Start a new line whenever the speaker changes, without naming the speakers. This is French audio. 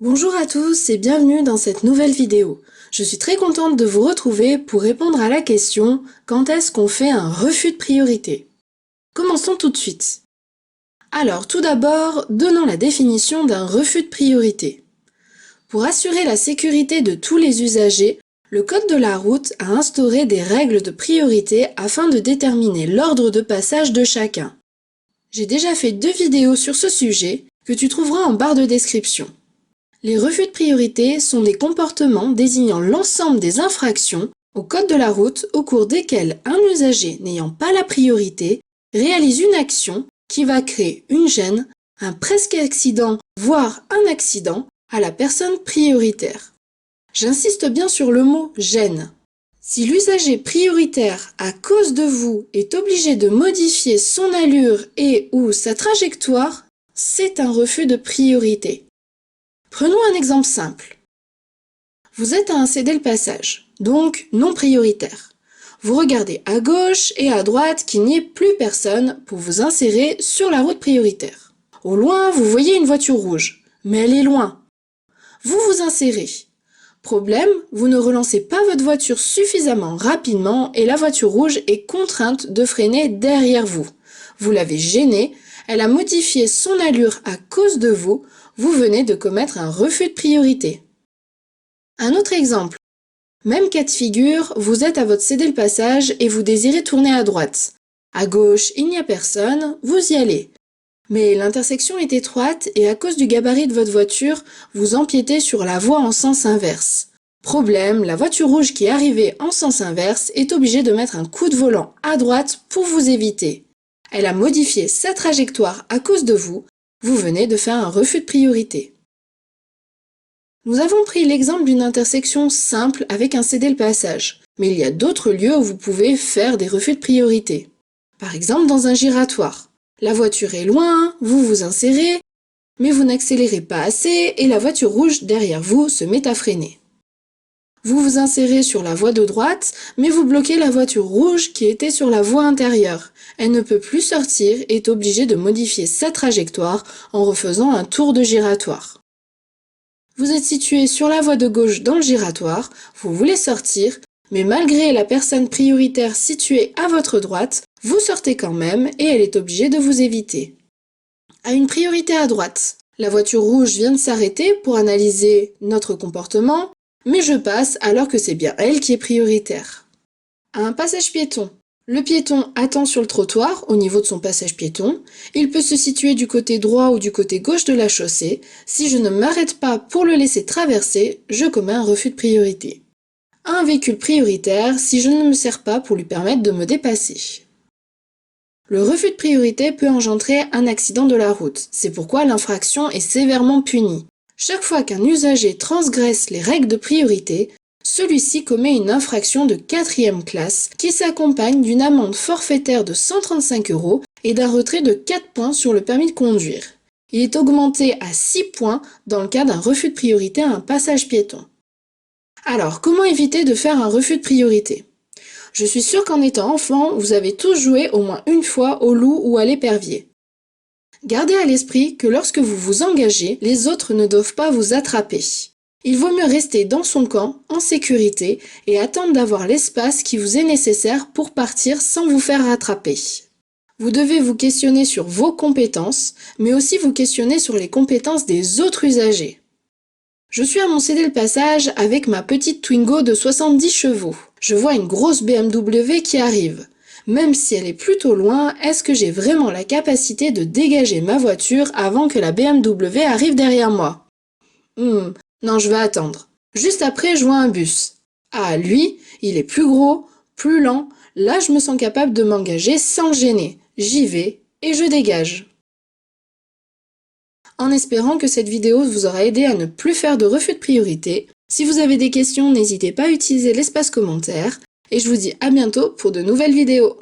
Bonjour à tous et bienvenue dans cette nouvelle vidéo. Je suis très contente de vous retrouver pour répondre à la question « Quand est-ce qu'on fait un refus de priorité ?» Commençons tout de suite. Alors tout d'abord, donnons la définition d'un refus de priorité. Pour assurer la sécurité de tous les usagers, le Code de la route a instauré des règles de priorité afin de déterminer l'ordre de passage de chacun. J'ai déjà fait 2 vidéos sur ce sujet que tu trouveras en barre de description. Les refus de priorité sont des comportements désignant l'ensemble des infractions au code de la route au cours desquelles un usager n'ayant pas la priorité réalise une action qui va créer une gêne, un presque accident, voire un accident à la personne prioritaire. J'insiste bien sur le mot gêne. Si l'usager prioritaire à cause de vous est obligé de modifier son allure et/ou sa trajectoire, c'est un refus de priorité. Prenons un exemple simple. Vous êtes à un céder le passage, donc non prioritaire. Vous regardez à gauche et à droite qu'il n'y ait plus personne pour vous insérer sur la route prioritaire. Au loin, vous voyez une voiture rouge, mais elle est loin. Vous vous insérez. Problème, vous ne relancez pas votre voiture suffisamment rapidement et la voiture rouge est contrainte de freiner derrière vous. Vous l'avez gênée, elle a modifié son allure à cause de vous, vous venez de commettre un refus de priorité. Un autre exemple. Même cas de figure, vous êtes à votre céder le passage et vous désirez tourner à droite. À gauche, il n'y a personne, vous y allez. Mais l'intersection est étroite et à cause du gabarit de votre voiture, vous empiétez sur la voie en sens inverse. Problème, la voiture rouge qui est arrivée en sens inverse est obligée de mettre un coup de volant à droite pour vous éviter. Elle a modifié sa trajectoire à cause de vous, vous venez de faire un refus de priorité. Nous avons pris l'exemple d'une intersection simple avec un céder le passage, mais il y a d'autres lieux où vous pouvez faire des refus de priorité. Par exemple dans un giratoire. La voiture est loin, vous vous insérez, mais vous n'accélérez pas assez et la voiture rouge derrière vous se met à freiner. Vous vous insérez sur la voie de droite, mais vous bloquez la voiture rouge qui était sur la voie intérieure. Elle ne peut plus sortir et est obligée de modifier sa trajectoire en refaisant un tour de giratoire. Vous êtes situé sur la voie de gauche dans le giratoire, vous voulez sortir, mais malgré la personne prioritaire située à votre droite, vous sortez quand même et elle est obligée de vous éviter. À une priorité à droite, la voiture rouge vient de s'arrêter pour analyser notre comportement, mais je passe alors que c'est bien elle qui est prioritaire. À un passage piéton, le piéton attend sur le trottoir au niveau de son passage piéton. Il peut se situer du côté droit ou du côté gauche de la chaussée. Si je ne m'arrête pas pour le laisser traverser, je commets un refus de priorité. À un véhicule prioritaire si je ne me sers pas pour lui permettre de me dépasser. Le refus de priorité peut engendrer un accident de la route. C'est pourquoi l'infraction est sévèrement punie. Chaque fois qu'un usager transgresse les règles de priorité, celui-ci commet une infraction de 4e classe qui s'accompagne d'une amende forfaitaire de 135 € et d'un retrait de 4 points sur le permis de conduire. Il est augmenté à 6 points dans le cas d'un refus de priorité à un passage piéton. Alors, comment éviter de faire un refus de priorité ? Je suis sûre qu'en étant enfant, vous avez tous joué au moins une fois au loup ou à l'épervier. Gardez à l'esprit que lorsque vous vous engagez, les autres ne doivent pas vous attraper. Il vaut mieux rester dans son camp, en sécurité, et attendre d'avoir l'espace qui vous est nécessaire pour partir sans vous faire rattraper. Vous devez vous questionner sur vos compétences, mais aussi vous questionner sur les compétences des autres usagers. Je suis à mon céder le passage avec ma petite Twingo de 70 chevaux. Je vois une grosse BMW qui arrive. Même si elle est plutôt loin, est-ce que j'ai vraiment la capacité de dégager ma voiture avant que la BMW arrive derrière moi ? Non, je vais attendre. Juste après, je vois un bus. Ah, lui, il est plus gros, plus lent. Là, je me sens capable de m'engager sans gêner. J'y vais et je dégage. En espérant que cette vidéo vous aura aidé à ne plus faire de refus de priorité. Si vous avez des questions, n'hésitez pas à utiliser l'espace commentaire. Et je vous dis à bientôt pour de nouvelles vidéos.